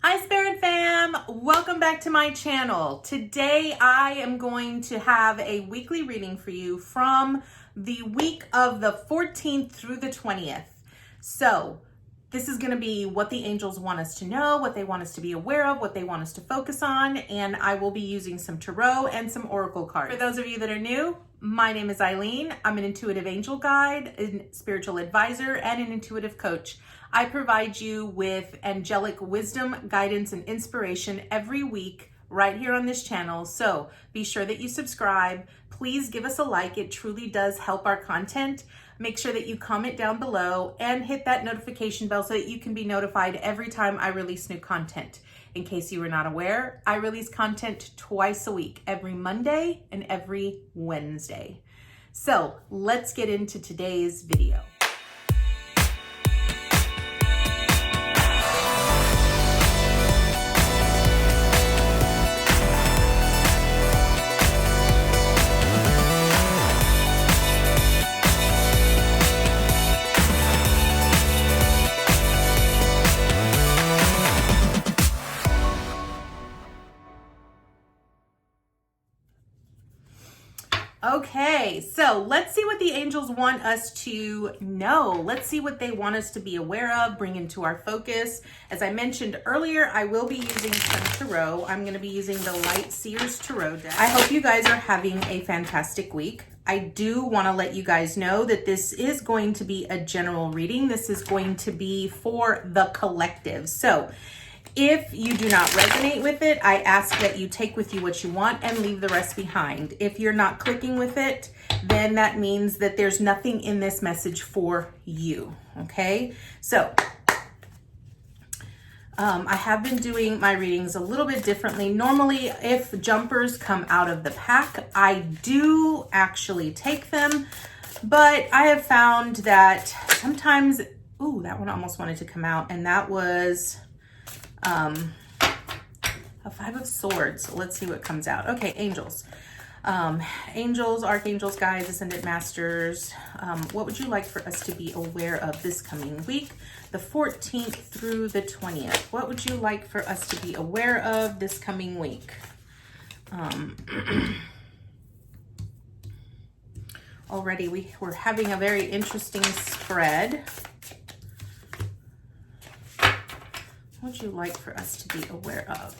Hi Spirit Fam, welcome back to my channel. Today I am going to have a weekly reading for you from the week of the 14th through the 20th. So this is going to be what the angels want us to know, what they want us to be aware of, what they want us to focus on, and I will be using some tarot and some oracle cards. For those of you that are new, my name is Eileen. I'm an intuitive angel guide, a spiritual advisor, and an intuitive coach. I provide you with angelic wisdom, guidance, and inspiration every week right here on this channel. So be sure that you subscribe. Please give us a like. It truly does help our content. Make sure that you comment down below and hit that notification bell so that you can be notified every time I release new content. In case you were not aware, I release content twice a week, every Monday and every Wednesday. So let's get into today's video. Okay, so let's see what the angels want us to know. Let's see what they want us to be aware of, bring into our focus. As I mentioned earlier, I will be using some tarot. I'm going to be using the Light Seers Tarot deck. I hope you guys are having a fantastic week. I do want to let you guys know that this is going to be a general reading. This is going to be for the collective. So if you do not resonate with it, I ask that you take with you what you want and leave the rest behind. If you're not clicking with it, then that means that there's nothing in this message for you, okay? So I have been doing my readings a little bit differently. Normally, if jumpers come out of the pack, I do actually take them, but I have found that sometimes, ooh, that one almost wanted to come out, and that was a Five of Swords. So let's see what comes out. Okay, angels. Angels, archangels, guides, ascended masters. What would you like for us to be aware of this coming week, the 14th through the 20th? What would you like for us to be aware of this coming week? Already we're having a very interesting spread. What would you like for us to be aware of?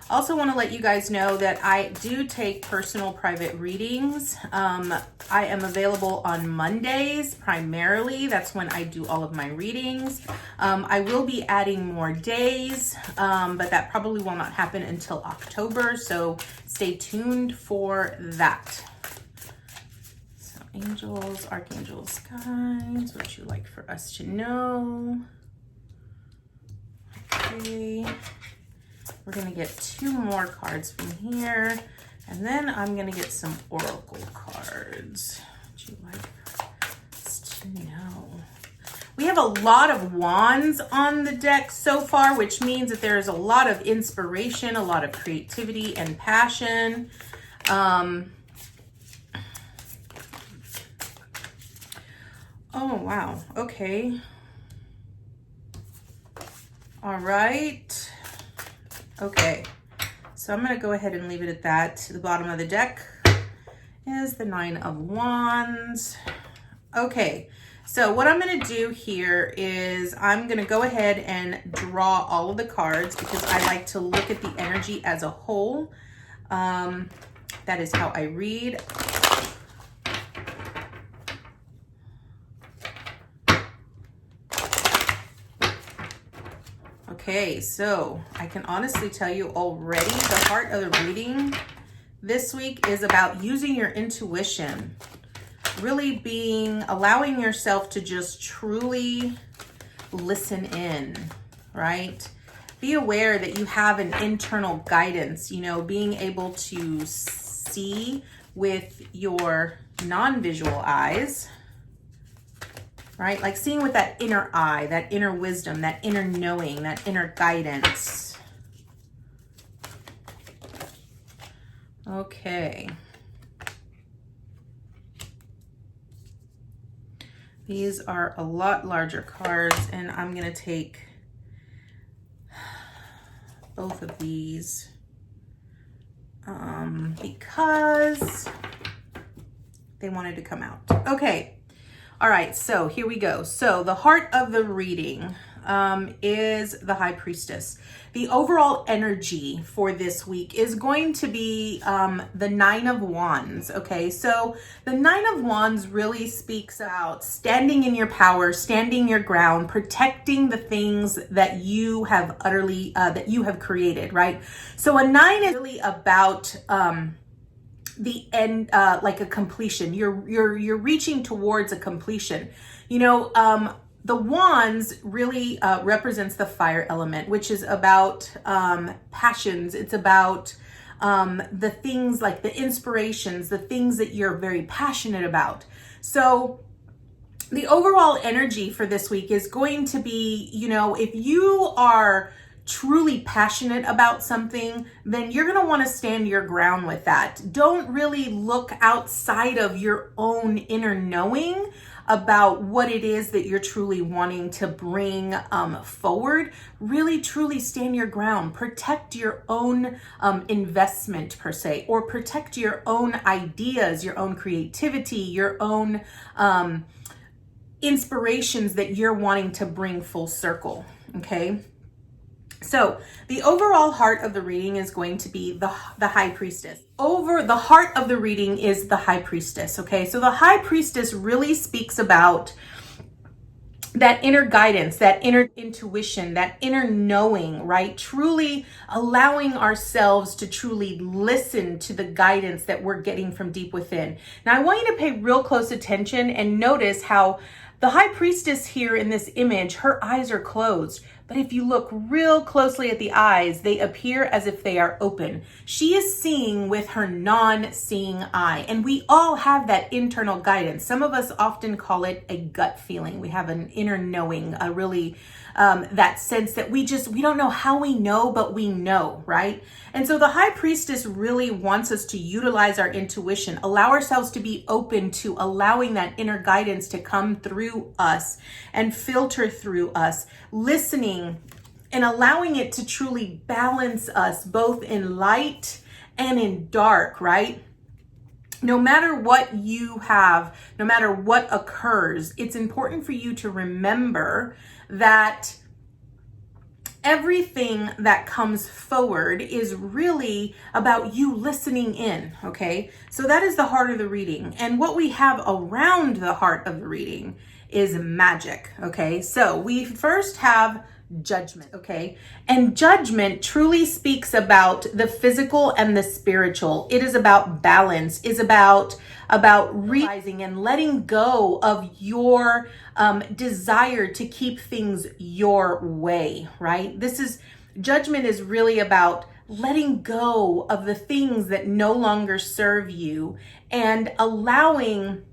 Also want to let you guys know that I do take personal private readings. I am available on Mondays primarily. That's when I do all of my readings. I will be adding more days, but that probably will not happen until October. So stay tuned for that. So angels, archangels, guides, what would you like for us to know? Okay, we're going to get two more cards from here, and then I'm going to get some oracle cards. What would you like us to know? We have a lot of wands on the deck so far, which means that there is a lot of inspiration, a lot of creativity and passion. Oh, wow. Okay. All right. Okay. So I'm going to go ahead and leave it at that. The bottom of the deck is the Nine of Wands. Okay. So what I'm going to do here is I'm going to go ahead and draw all of the cards because I like to look at the energy as a whole. That is how I read. Okay, so I can honestly tell you already the heart of the reading this week is about using your intuition, really allowing yourself to just truly listen in, right? Be aware that you have an internal guidance, being able to see with your non-visual eyes, right? Like seeing with that inner eye, that inner wisdom, that inner knowing, that inner guidance. Okay. These are a lot larger cards, and I'm going to take both of these because they wanted to come out. Okay. All right. So here we go. So the heart of the reading is the High Priestess. The overall energy for this week is going to be the Nine of Wands. Okay, so the Nine of Wands really speaks about standing in your power, standing your ground, protecting the things that you have that you have created, right? So a nine is really about the end, like a completion. You're reaching towards a completion. The wands really represents the fire element, which is about passions. It's about the things like the inspirations, the things that you're very passionate about. So the overall energy for this week is going to be, if you are truly passionate about something, then you're going to want to stand your ground with that. Don't really look outside of your own inner knowing about what it is that you're truly wanting to bring forward. Really, truly stand your ground. Protect your own investment per se, or protect your own ideas, your own creativity, your own inspirations that you're wanting to bring full circle, okay? So the overall heart of the reading is going to be the High Priestess. Over the heart of the reading is the High Priestess, okay? So the High Priestess really speaks about that inner guidance, that inner intuition, that inner knowing, right? Truly allowing ourselves to truly listen to the guidance that we're getting from deep within. Now, I want you to pay real close attention and notice how the High Priestess here in this image, her eyes are closed. But if you look real closely at the eyes, they appear as if they are open. She is seeing with her non-seeing eye. And we all have that internal guidance. Some of us often call it a gut feeling. We have an inner knowing, a really, that sense that we don't know how we know, but we know, right? And so the High Priestess really wants us to utilize our intuition, allow ourselves to be open to allowing that inner guidance to come through us and filter through us, listening and allowing it to truly balance us both in light and in dark, right? No matter what you have, no matter what occurs, it's important for you to remember that everything that comes forward is really about you listening in, okay? So that is the heart of the reading. And what we have around the heart of the reading is magic, okay? So we first have judgment, okay? And judgment truly speaks about the physical and the spiritual. It is about balance, is about realizing and letting go of your desire to keep things your way, right? Judgment is really about letting go of the things that no longer serve you and allowing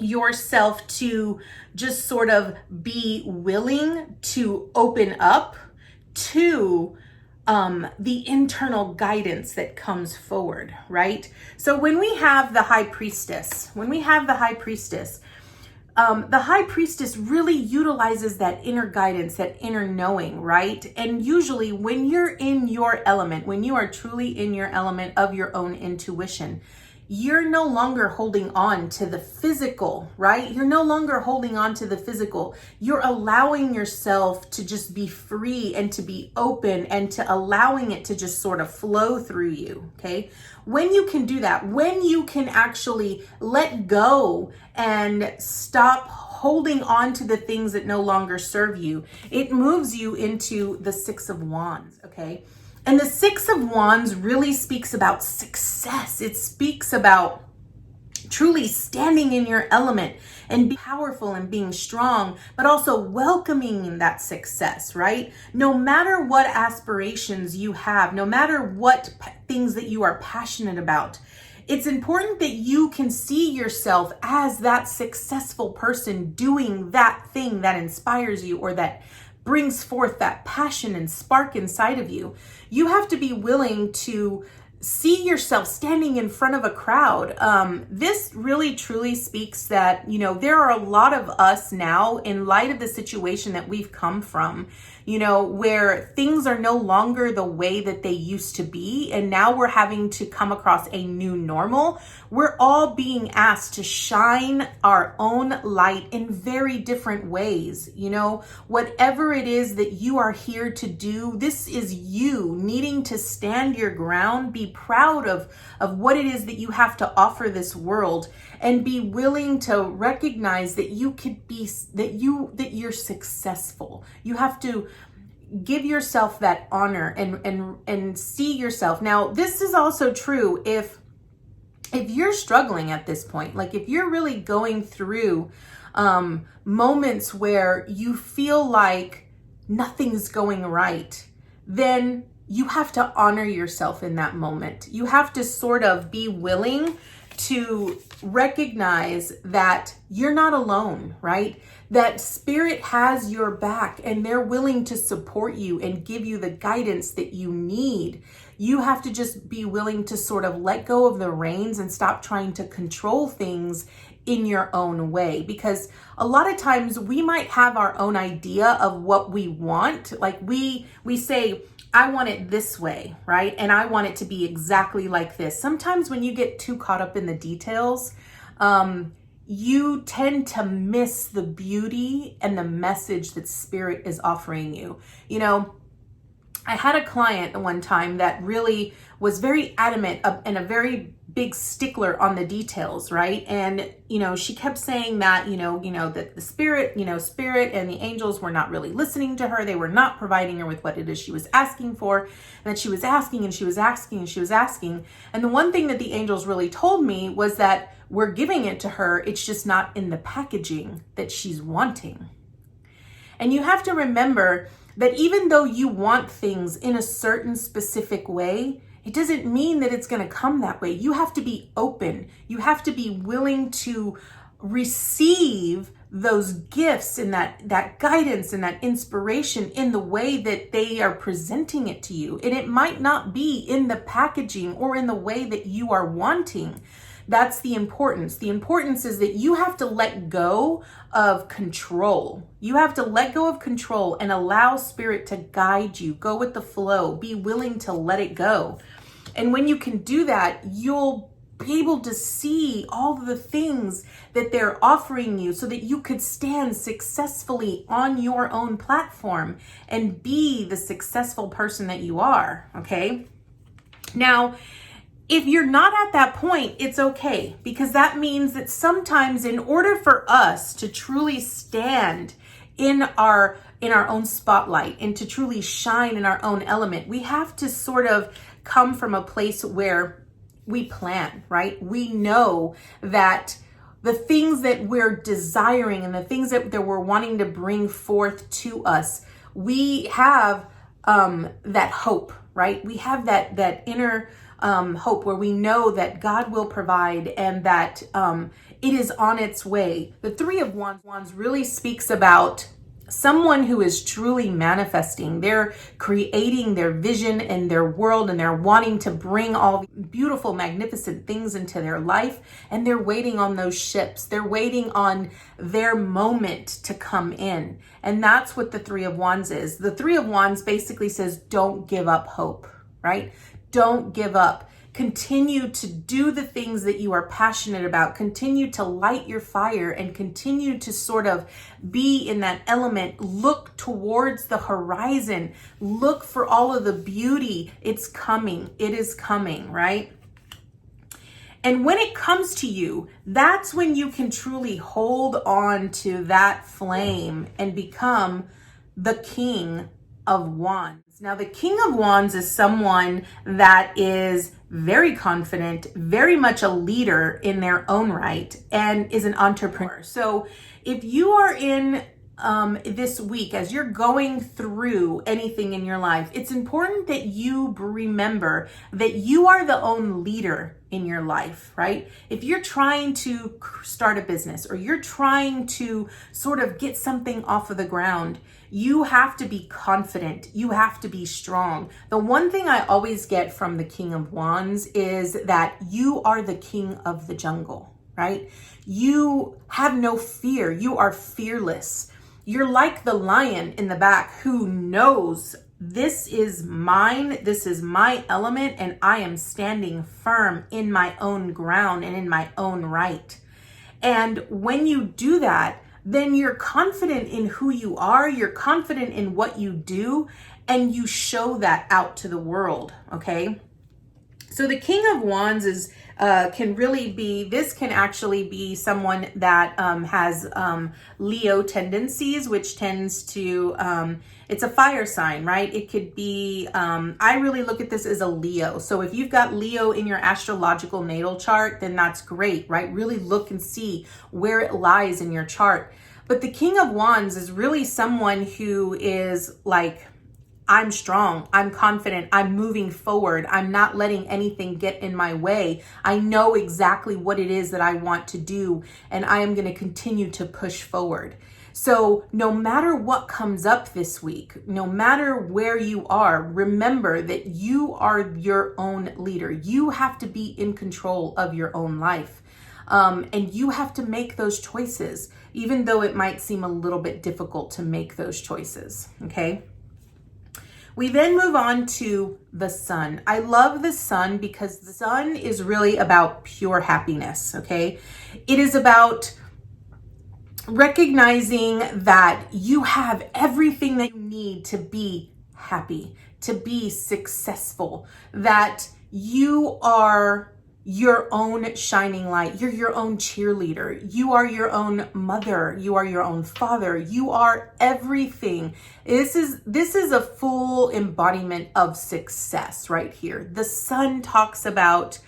yourself to just sort of be willing to open up to the internal guidance that comes forward, right? So when we have the High Priestess, the High Priestess really utilizes that inner guidance, that inner knowing, right? And usually when you're in your element, when you are truly in your element of your own intuition, you're no longer holding on to the physical, right? You're no longer holding on to the physical. You're allowing yourself to just be free and to be open and to allowing it to just sort of flow through you, okay? When you can do that, when you can actually let go and stop holding on to the things that no longer serve you, it moves you into the Six of Wands, okay? And the Six of Wands really speaks about success. It speaks about truly standing in your element and being powerful and being strong, but also welcoming that success, right? No matter what aspirations you have, no matter what things that you are passionate about, it's important that you can see yourself as that successful person doing that thing that inspires you or that brings forth that passion and spark inside of you. You have to be willing to see yourself standing in front of a crowd. This really truly speaks that, there are a lot of us now, in light of the situation that we've come from, where things are no longer the way that they used to be. And now we're having to come across a new normal. We're all being asked to shine our own light in very different ways. Whatever it is that you are here to do, this is you needing to stand your ground, be proud of what it is that you have to offer this world, and be willing to recognize that you're successful. You have to give yourself that honor and see yourself. Now, this is also true if you're struggling at this point, like if you're really going through moments where you feel like nothing's going right, then you have to honor yourself in that moment. You have to sort of be willing to recognize that you're not alone, right? That spirit has your back and they're willing to support you and give you the guidance that you need. You have to just be willing to sort of let go of the reins and stop trying to control things in your own way, because a lot of times we might have our own idea of what we want. Like we say, I want it this way, right? And I want it to be exactly like this. Sometimes when you get too caught up in the details, you tend to miss the beauty and the message that spirit is offering you. I had a client one time that really was very adamant and a very big stickler on the details, right? And, she kept saying that, that the spirit and the angels were not really listening to her. They were not providing her with what it is she was asking for, and that she was asking and she was asking and she was asking. And the one thing that the angels really told me was that we're giving it to her. It's just not in the packaging that she's wanting. And you have to remember that even though you want things in a certain specific way, it doesn't mean that it's going to come that way. You have to be open. You have to be willing to receive those gifts and that guidance and that inspiration in the way that they are presenting it to you. And it might not be in the packaging or in the way that you are wanting. That's the importance. The importance is that you have to let go of control. You have to let go of control and allow spirit to guide you. Go with the flow. Be willing to let it go. And when you can do that, you'll be able to see all of the things that they're offering you so that you could stand successfully on your own platform and be the successful person that you are, okay? Now, if you're not at that point, it's okay, because that means that sometimes in order for us to truly stand in our own spotlight and to truly shine in our own element, we have to sort of come from a place where we plan, right? We know that the things that we're desiring and the things that we're wanting to bring forth to us, we have that hope, right? We have that inner hope where we know that God will provide and that it is on its way. The Three of Wands really speaks about someone who is truly manifesting. They're creating their vision and their world, and they're wanting to bring all beautiful, magnificent things into their life, and they're waiting on those ships. They're waiting on their moment to come in. And that's what the Three of Wands is. The Three of Wands basically says, don't give up hope, right? Don't give up. Continue to do the things that you are passionate about. Continue to light your fire and continue to sort of be in that element. Look towards the horizon. Look for all of the beauty. It's coming. It is coming, right? And when it comes to you, that's when you can truly hold on to that flame and become the King of Wands. Now, the King of Wands is someone that is very confident, very much a leader in their own right, and is an entrepreneur. So if you are in this week, as you're going through anything in your life, it's important that you remember that you are the own leader in your life, right? If you're trying to start a business or you're trying to sort of get something off of the ground, you have to be confident. You have to be strong. The one thing I always get from the King of Wands is that you are the king of the jungle, right? You have no fear. You are fearless. You're like the lion in the back who knows this is mine, this is my element, and I am standing firm in my own ground and in my own right. And when you do that, then you're confident in who you are, you're confident in what you do, and you show that out to the world, okay? So the King of Wands is can actually be someone that has Leo tendencies, which tends to, it's a fire sign, right? It could be, I really look at this as a Leo. So if you've got Leo in your astrological natal chart, then that's great, right? Really look and see where it lies in your chart. But the King of Wands is really someone who is like, I'm strong, I'm confident, I'm moving forward, I'm not letting anything get in my way. I know exactly what it is that I want to do, and I am going to continue to push forward. So no matter what comes up this week, no matter where you are, remember that you are your own leader. You have to be in control of your own life. And you have to make those choices, even though it might seem a little bit difficult to make those choices, okay? We then move on to the sun. I love the sun because the sun is really about pure happiness, okay? It is about recognizing that you have everything that you need to be happy, to be successful, that you are your own shining light. You're your own cheerleader. You are your own mother. You are your own father. You are everything. This is a full embodiment of success right here. The sun talks about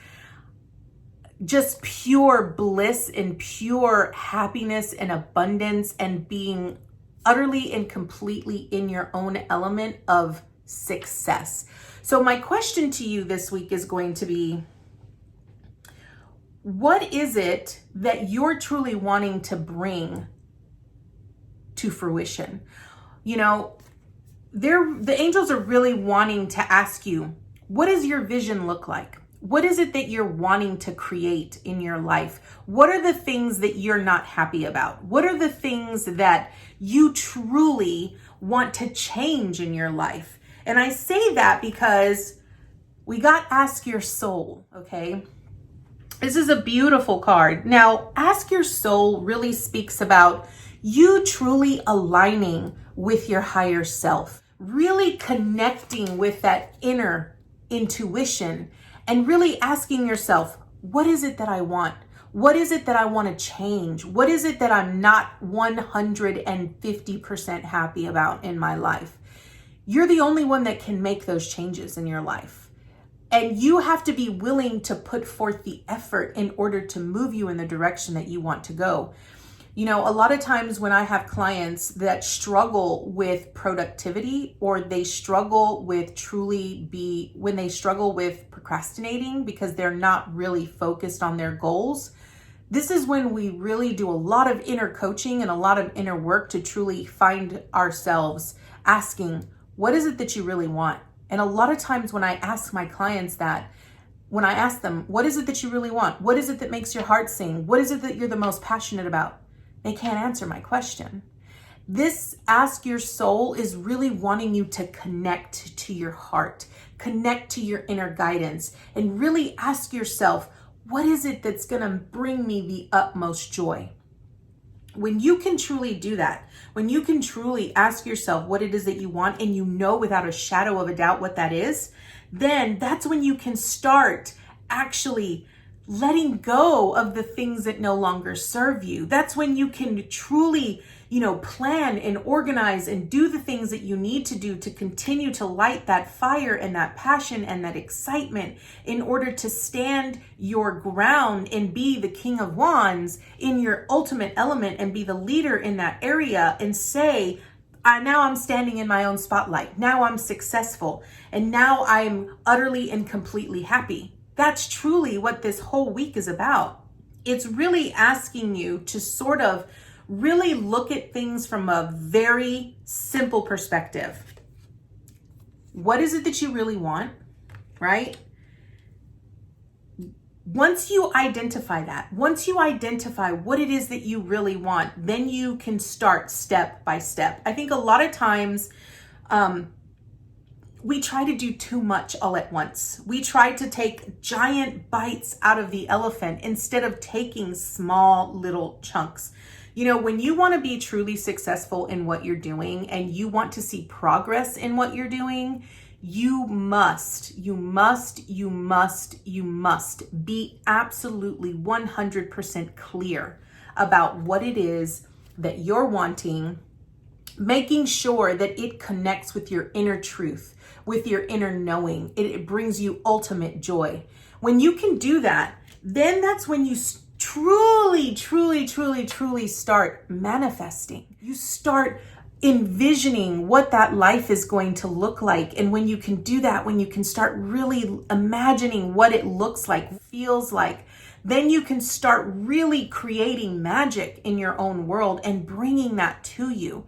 just pure bliss and pure happiness and abundance and being utterly and completely in your own element of success. So my question to you this week is going to be, what is it that you're truly wanting to bring to fruition? You know, the angels are really wanting to ask you, what does your vision look like? What is it that you're wanting to create in your life? What are the things that you're not happy about? What are the things that you truly want to change in your life? And I say that because we got Ask Your Soul, okay? This is a beautiful card. Now, Ask Your Soul really speaks about you truly aligning with your higher self, really connecting with that inner intuition and really asking yourself, what is it that I want? What is it that I want to change? What is it that I'm not 150% happy about in my life? You're the only one that can make those changes in your life. And you have to be willing to put forth the effort in order to move you in the direction that you want to go. You know, a lot of times when I have clients that struggle with productivity, or they struggle with when they struggle with procrastinating because they're not really focused on their goals, this is when we really do a lot of inner coaching and a lot of inner work to truly find ourselves asking, what is it that you really want? And a lot of times when I ask my clients that, when I ask them, what is it that you really want? What is it that makes your heart sing? What is it that you're the most passionate about? They can't answer my question. This Ask Your Soul is really wanting you to connect to your heart, connect to your inner guidance, and really ask yourself, what is it that's going to bring me the utmost joy? When you can truly do that, when you can truly ask yourself what it is that you want, and you know without a shadow of a doubt what that is, then that's when you can start actually letting go of the things that no longer serve you. That's when you can truly, plan and organize and do the things that you need to do to continue to light that fire and that passion and that excitement in order to stand your ground and be the King of Wands in your ultimate element and be the leader in that area and say, now I'm standing in my own spotlight. Now I'm successful. And now I'm utterly and completely happy. That's truly what this whole week is about. It's really asking you to sort of really look at things from a very simple perspective. What is it that you really want, right? Once you identify that, once you identify what it is that you really want, then you can start step by step. I think a lot of times we try to do too much all at once. We try to take giant bites out of the elephant instead of taking small little chunks. You know, when you want to be truly successful in what you're doing and you want to see progress in what you're doing, you must be absolutely 100% clear about what it is that you're wanting, making sure that it connects with your inner truth, with your inner knowing. It brings you ultimate joy. When you can do that, then that's when you truly start manifesting. You start envisioning what that life is going to look like. And when you can do that, when you can start really imagining what it looks like, feels like, then you can start really creating magic in your own world and bringing that to you.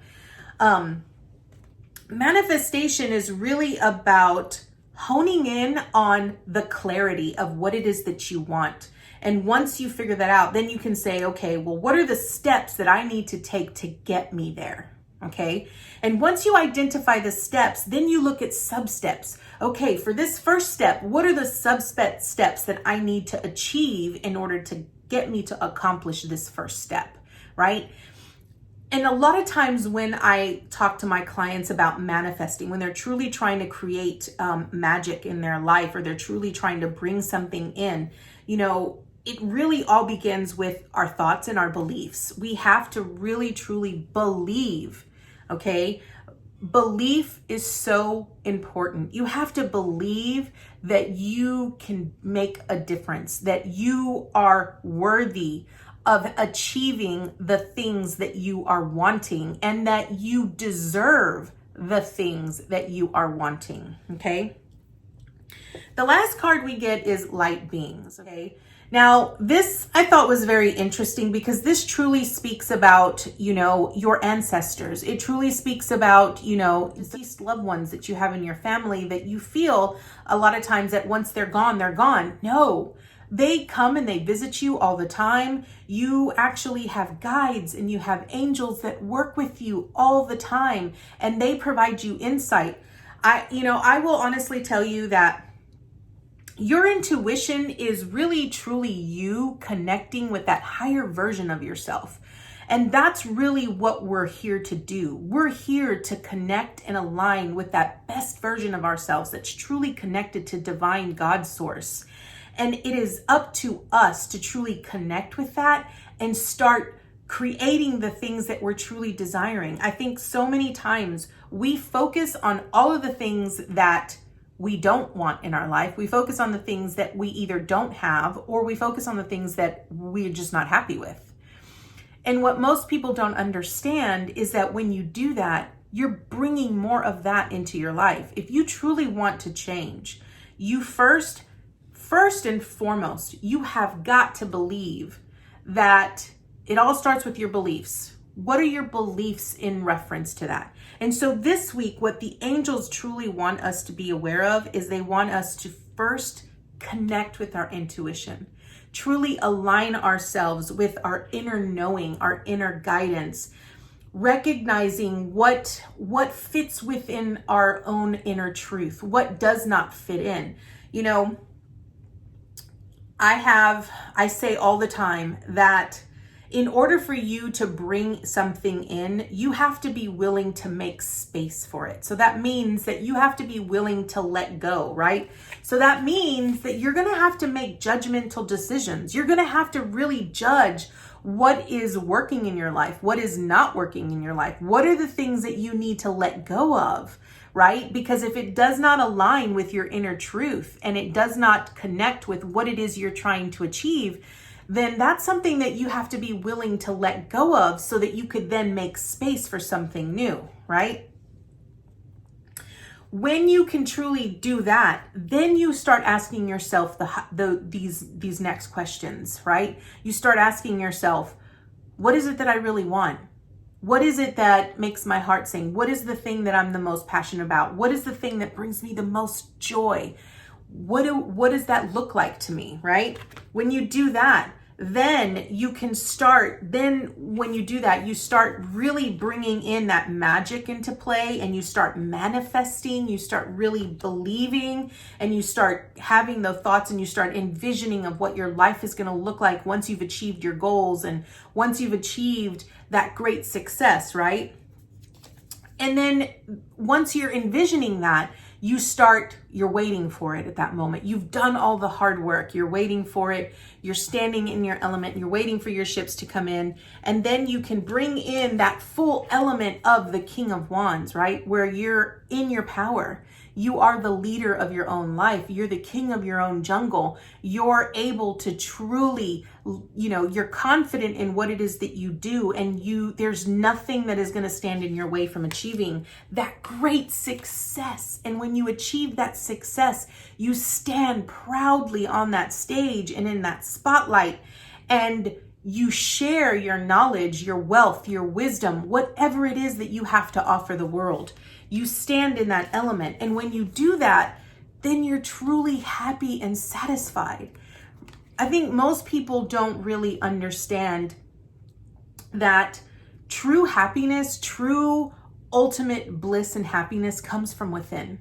Manifestation is really about honing in on the clarity of what it is that you want. And once you figure that out, then you can say, okay, well, what are the steps that I need to take to get me there? Okay. And once you identify the steps, then you look at sub-steps. Okay, for this first step, what are the steps that I need to achieve in order to get me to accomplish this first step, right? And a lot of times when I talk to my clients about manifesting, when they're truly trying to create magic in their life, or they're truly trying to bring something in, you know, it really all begins with our thoughts and our beliefs. We have to really, truly believe, okay? Belief is so important. You have to believe that you can make a difference, that you are worthy of achieving the things that you are wanting, and that you deserve the things that you are wanting, okay? The last card we get is light beings, okay? Now, this I thought was very interesting because this truly speaks about, you know, your ancestors. It truly speaks about, you know, deceased loved ones that you have in your family that you feel a lot of times that once they're gone, they're gone. No, they come and they visit you all the time. You actually have guides and you have angels that work with you all the time, and they provide you insight. I will honestly tell you that your intuition is really, truly you connecting with that higher version of yourself. And that's really what we're here to do. We're here to connect and align with that best version of ourselves that's truly connected to divine God source. And it is up to us to truly connect with that and start creating the things that we're truly desiring. I think so many times we focus on all of the things that we don't want in our life. We focus on the things that we either don't have, or we focus on the things that we're just not happy with. And what most people don't understand is that when you do that, you're bringing more of that into your life. If you truly want to change, you first and foremost, you have got to believe that it all starts with your beliefs. What are your beliefs in reference to that? And so this week, what the angels truly want us to be aware of is they want us to first connect with our intuition, truly align ourselves with our inner knowing, our inner guidance, recognizing what fits within our own inner truth, what does not fit in. You know, I say all the time that in order for you to bring something in, you have to be willing to make space for it. So that means that you have to be willing to let go, right? So that means that you're going to have to make judgmental decisions. You're going to have to really judge what is working in your life, what is not working in your life. What are the things that you need to let go of, right? Because if it does not align with your inner truth and it does not connect with what it is you're trying to achieve, then that's something that you have to be willing to let go of so that you could then make space for something new, right? When you can truly do that, then you start asking yourself these next questions, right? You start asking yourself, what is it that I really want? What is it that makes my heart sing? What is the thing that I'm the most passionate about? What is the thing that brings me the most joy? what does that look like to me, right? When you do that, then you can start, then when you do that, you start really bringing in that magic into play, and you start manifesting, you start really believing, and you start having the thoughts, and you start envisioning of what your life is going to look like once you've achieved your goals and once you've achieved that great success, right? And then once you're envisioning that, you're waiting for it at that moment. You've done all the hard work. You're waiting for it. You're standing in your element. You're waiting for your ships to come in. And then you can bring in that full element of the King of Wands, right? Where you're in your power. You are the leader of your own life. You're the king of your own jungle. You're able to truly, you're confident in what it is that you do, and there's nothing that is going to stand in your way from achieving that great success. And when you achieve that success, you stand proudly on that stage and in that spotlight, and you share your knowledge, your wealth, your wisdom, whatever it is that you have to offer the world. You stand in that element. And when you do that, then you're truly happy and satisfied. I think most people don't really understand that true happiness, true ultimate bliss and happiness comes from within.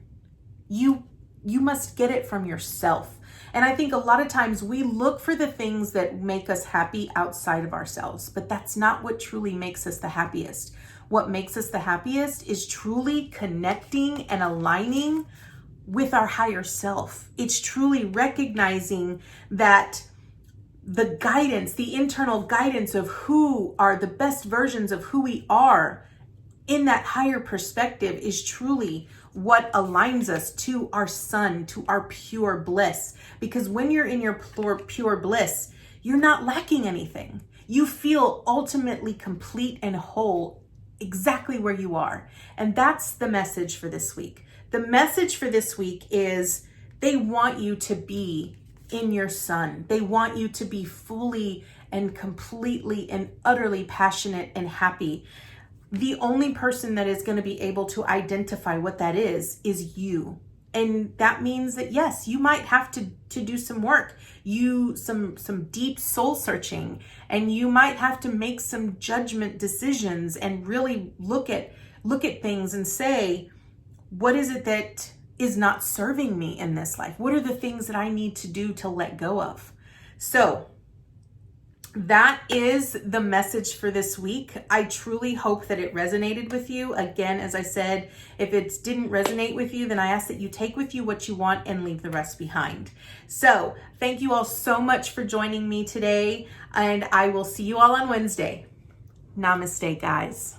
You must get it from yourself. And I think a lot of times we look for the things that make us happy outside of ourselves, but that's not what truly makes us the happiest. What makes us the happiest is truly connecting and aligning with our higher self. It's truly recognizing that the guidance, the internal guidance of who are the best versions of who we are in that higher perspective is truly what aligns us to our sun, to our pure bliss. Because when you're in your pure bliss, you're not lacking anything. You feel ultimately complete and whole exactly where you are. And that's the message for this week. The message for this week is they want you to be in your sun. They want you to be fully and completely and utterly passionate and happy. The only person that is going to be able to identify what that is you. And that means that, yes, you might have to do some work, some deep soul searching, and you might have to make some judgment decisions and really look at things and say, what is it that is not serving me in this life? What are the things that I need to do to let go of? So that is the message for this week. I truly hope that it resonated with you. Again, as I said, if it didn't resonate with you, then I ask that you take with you what you want and leave the rest behind. So thank you all so much for joining me today, and I will see you all on Wednesday. Namaste, guys.